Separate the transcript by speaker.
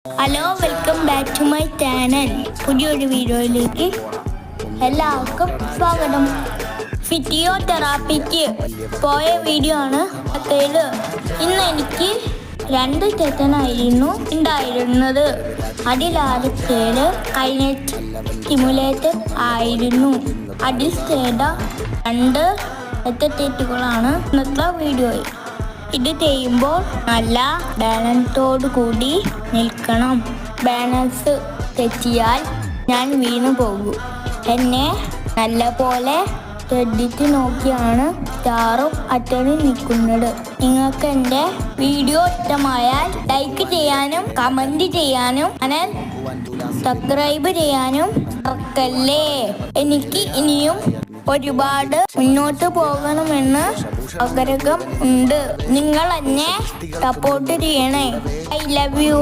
Speaker 1: Hello, welcome back to my channel. പുതിയൊരു വീഡിയോയിലേക്ക് എല്ലാവർക്കും സ്വാഗതം. ഫിസിയോതെറാപ്പിക്ക് പോയ വീഡിയോ ആണ് അത്തേല്. ഇന്ന് എനിക്ക് 2 സെഷനായിരുന്നു ഉണ്ടായിരുന്നത്. അതിലാദ്യത്തേത് കൈനറ്റ് സ്റ്റിമുലേറ്റർ ആയിരുന്നു. അതിൽ ചെയ്ത 2 എക്സർസൈസുകളാണ് ഇന്നത്തെ വീഡിയോയിൽ. ഇത് ചെയ്യുമ്പോൾ നല്ല ബാലൻസോട് കൂടി നിൽക്കണം. ബാലൻസ് തെറ്റിയാൽ ഞാൻ വീണു പോകും. എന്നെ നല്ല പോലെ ശ്രദ്ധിച്ച് നോക്കിയാണ് സ്റ്റാറും അറ്റണി നിൽക്കുന്നത്. നിങ്ങൾക്ക് എൻ്റെ വീഡിയോ ഇഷ്ടമായാൽ ലൈക്ക് ചെയ്യാനും കമൻറ്റ് ചെയ്യാനും ചാനൽ സബ്സ്ക്രൈബ് ചെയ്യാനും മറക്കല്ലേ. എനിക്ക് ഇനിയും ഒരുപാട് മുന്നോട്ട് പോകണമെന്ന് ആഗ്രഹം ഉണ്ട്. നിങ്ങൾ എന്നെ സപ്പോർട്ട് ചെയ്യണേ. I love you.